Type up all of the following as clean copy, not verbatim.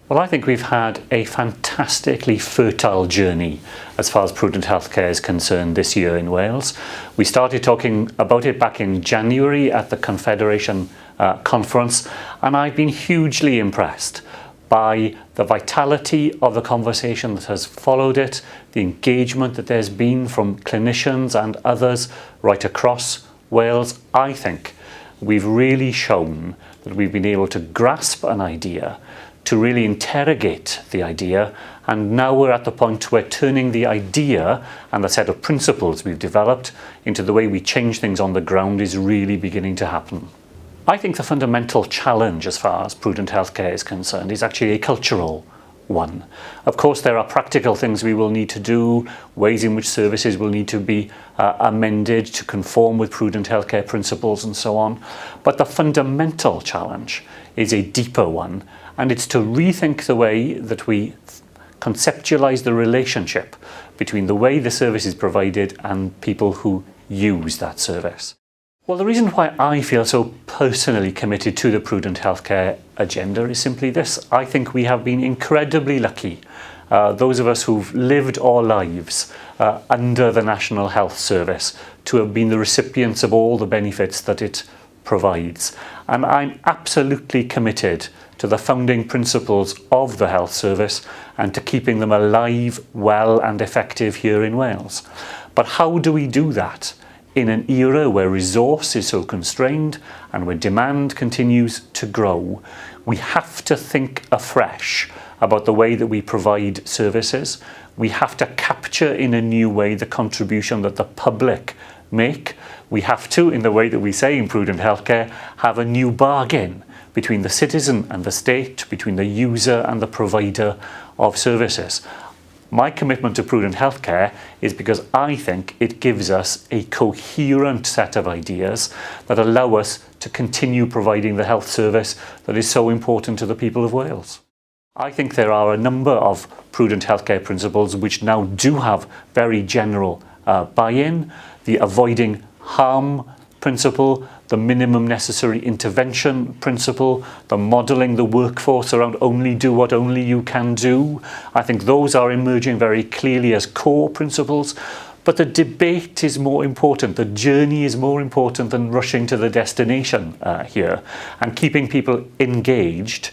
Well, I think we've had a fantastically fertile journey as far as Prudent Healthcare is concerned this year in Wales. We started talking about it back in January at the Confederation conference, and I've been hugely impressed by the vitality of the conversation that has followed it, the engagement that there's been from clinicians and others right across Wales. I think we've really shown that we've been able to grasp an idea, to really interrogate the idea, and now we're at the point where turning the idea and the set of principles we've developed into the way we change things on the ground is really beginning to happen. I think the fundamental challenge as far as Prudent Healthcare is concerned is actually a cultural one. Of course, there are practical things we will need to do, ways in which services will need to be amended to conform with Prudent Healthcare principles and so on. But the fundamental challenge is a deeper one, and it's to rethink the way that we conceptualise the relationship between the way the service is provided and people who use that service. Well, the reason why I feel so personally committed to the Prudent Healthcare agenda is simply this. I think we have been incredibly lucky, those of us who've lived our lives under the National Health Service, to have been the recipients of all the benefits that it provides. And I'm absolutely committed to the founding principles of the health service and to keeping them alive, well and effective here in Wales. But how do we do that in an era where resource is so constrained and where demand continues to grow? We have to think afresh about the way that we provide services. We have to capture in a new way the contribution that the public make. We have to, in the way that we say in Prudent Healthcare, have a new bargain between the citizen and the state, between the user and the provider of services. My commitment to Prudent Healthcare is because I think it gives us a coherent set of ideas that allow us to continue providing the health service that is so important to the people of Wales. I think there are a number of Prudent Healthcare principles which now do have very general buy-in. The avoiding harm principle, the minimum necessary intervention principle, the modelling the workforce around only do what only you can do. I think those are emerging very clearly as core principles. But the debate is more important, the journey is more important than rushing to the destination here, and keeping people engaged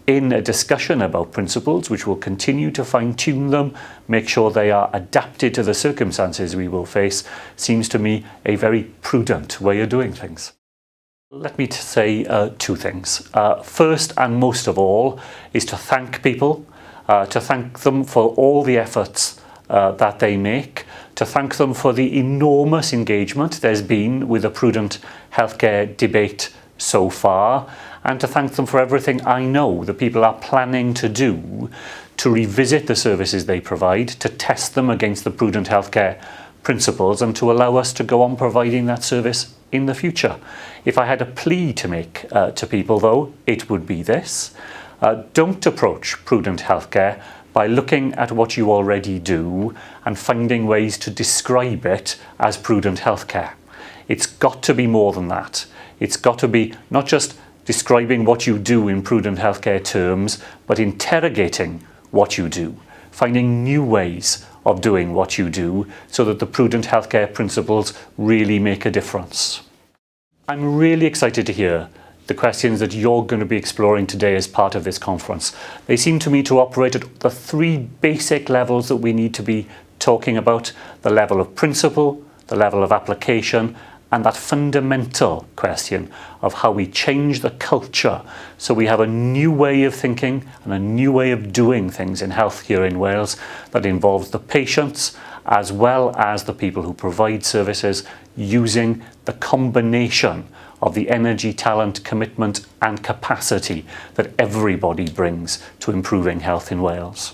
in a discussion about principles, which will continue to fine-tune them, make sure they are adapted to the circumstances we will face, seems to me a very prudent way of doing things. Let me say two things. First and most of all is to thank people, to thank them for all the efforts that they make, to thank them for the enormous engagement there's been with the Prudent Healthcare debate so far, and to thank them for everything I know that people are planning to do to revisit the services they provide, to test them against the Prudent Healthcare principles, and to allow us to go on providing that service in the future. If I had a plea to make to people, though, it would be this. Don't approach Prudent Healthcare by looking at what you already do and finding ways to describe it as Prudent Healthcare. It's got to be more than that. It's got to be not just describing what you do in Prudent Healthcare terms, but interrogating what you do, finding new ways of doing what you do so that the Prudent Healthcare principles really make a difference. I'm really excited to hear the questions that you're going to be exploring today as part of this conference. They seem to me to operate at the three basic levels that we need to be talking about: the level of principle, the level of application, and that fundamental question of how we change the culture so we have a new way of thinking and a new way of doing things in health here in Wales that involves the patients as well as the people who provide services, using the combination of the energy, talent, commitment and capacity that everybody brings to improving health in Wales.